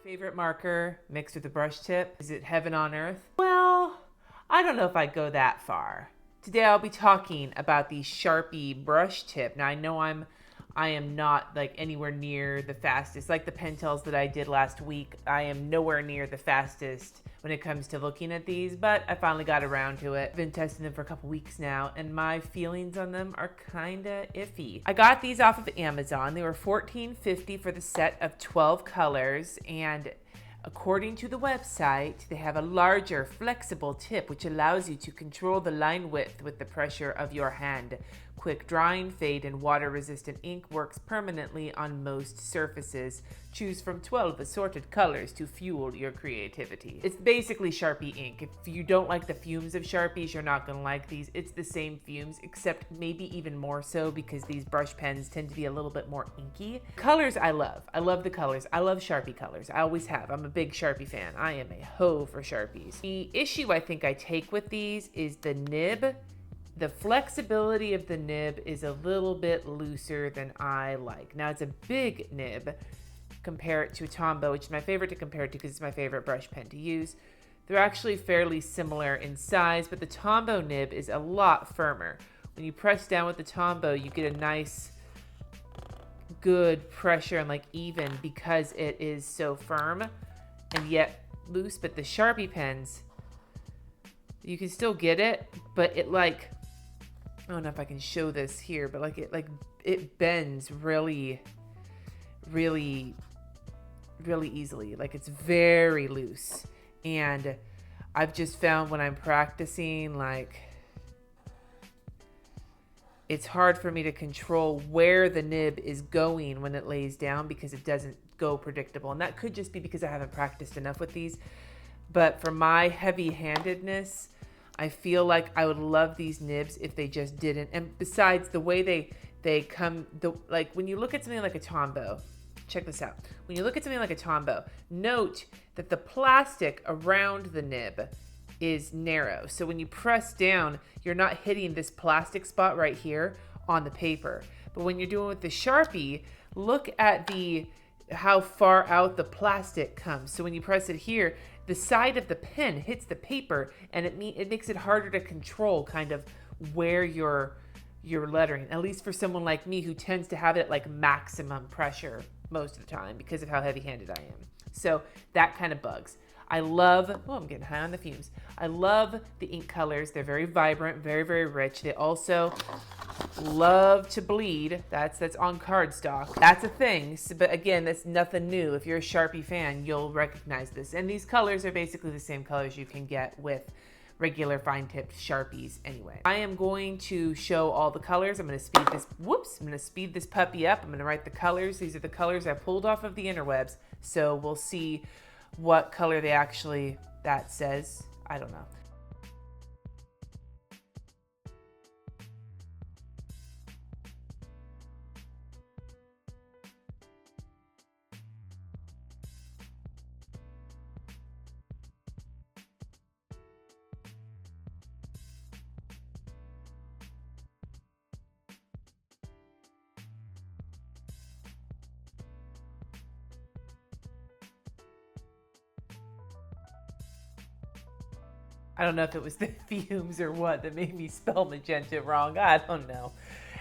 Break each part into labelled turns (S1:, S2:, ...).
S1: Favorite marker mixed with a brush tip? Is it heaven on earth? Well, I don't know if I'd go that far. Today I'll be talking about the Sharpie brush tip. Now I am not like anywhere near the fastest. Like the Pentels that I did last week, I am nowhere near the fastest when it comes to looking at these, but I finally got around to it. I've been testing them for a couple weeks now, and my feelings on them are kinda iffy. I got these off of Amazon. They were $14.50 for the set of 12 colors, and according to the website, they have a larger, flexible tip which allows you to control the line width with the pressure of your hand. Quick drying, fade, and water-resistant ink works permanently on most surfaces. Choose from 12 assorted colors to fuel your creativity. It's basically Sharpie ink. If you don't like the fumes of Sharpies, you're not gonna like these. It's the same fumes, except maybe even more so because these brush pens tend to be a little bit more inky. Colors I love. I love the colors. I love Sharpie colors. I always have. I'm a big Sharpie fan. I am a hoe for Sharpies. The issue I think I take with these is the nib. The flexibility of the nib is a little bit looser than I like. Now it's a big nib. Compare it to a Tombow, which is my favorite to compare it to because it's my favorite brush pen to use. They're actually fairly similar in size, but the Tombow nib is a lot firmer. When you press down with the Tombow, you get a nice, good pressure and like even because it is so firm and yet loose. But the Sharpie pens, you can still get it, but it like, I don't know if I can show this here, but it bends really easily. Like it's very loose. And I've just found when I'm practicing, like it's hard for me to control where the nib is going when it lays down because it doesn't go predictable. And that could just be because I haven't practiced enough with these. But for my heavy-handedness, I feel like I would love these nibs if they just didn't. And besides, the way they come, like when you look at something like a Tombow, check this out. When you look at something like a Tombow, note that the plastic around the nib is narrow. So when you press down, you're not hitting this plastic spot right here on the paper. But when you're doing with the Sharpie, look at how far out the plastic comes. So when you press it here, the side of the pen hits the paper, and it makes it harder to control kind of where you're lettering, at least for someone like me who tends to have it at like maximum pressure most of the time because of how heavy-handed I am. So that kind of bugs. I'm getting high on the fumes. I love the ink colors. They're very vibrant, very, very rich. They also love to bleed. That's on cardstock. That's a thing. But again, that's nothing new. If you're a Sharpie fan, you'll recognize this. And these colors are basically the same colors you can get with regular fine-tipped Sharpies anyway. I am going to show all the colors. I'm going to speed this puppy up. I'm going to write the colors. These are the colors I pulled off of the interwebs. So we'll see what color that says. I don't know. I don't know if it was the fumes or what that made me spell magenta wrong. I don't know.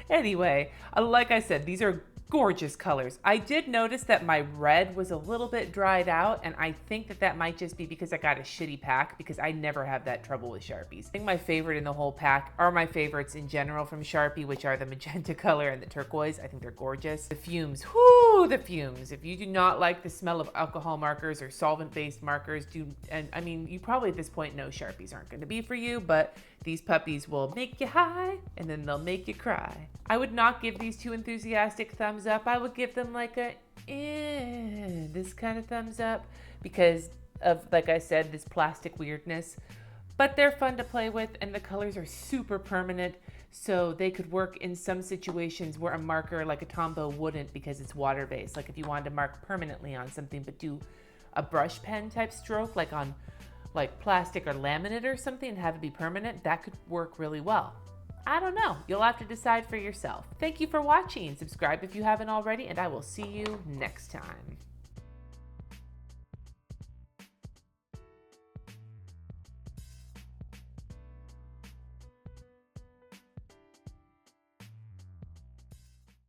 S1: Anyway, like I said, these are gorgeous colors. I did notice that my red was a little bit dried out, and I think that might just be because I got a shitty pack because I never have that trouble with Sharpies. I think my favorite in the whole pack are my favorites in general from Sharpie, which are the magenta color and the turquoise. I think they're gorgeous. The fumes, whoo, the fumes. If you do not like the smell of alcohol markers or solvent-based markers, you probably at this point know Sharpies aren't going to be for you, but these puppies will make you high and then they'll make you cry. I would not give these too enthusiastic thumbs up. I would give them like this kind of thumbs up because of, like I said, this plastic weirdness. But they're fun to play with and the colors are super permanent. So they could work in some situations where a marker like a Tombow wouldn't because it's water-based. Like if you wanted to mark permanently on something but do a brush pen type stroke like on like plastic or laminate or something and have it be permanent, that could work really well. I don't know. You'll have to decide for yourself. Thank you for watching. Subscribe if you haven't already, and I will see you next time.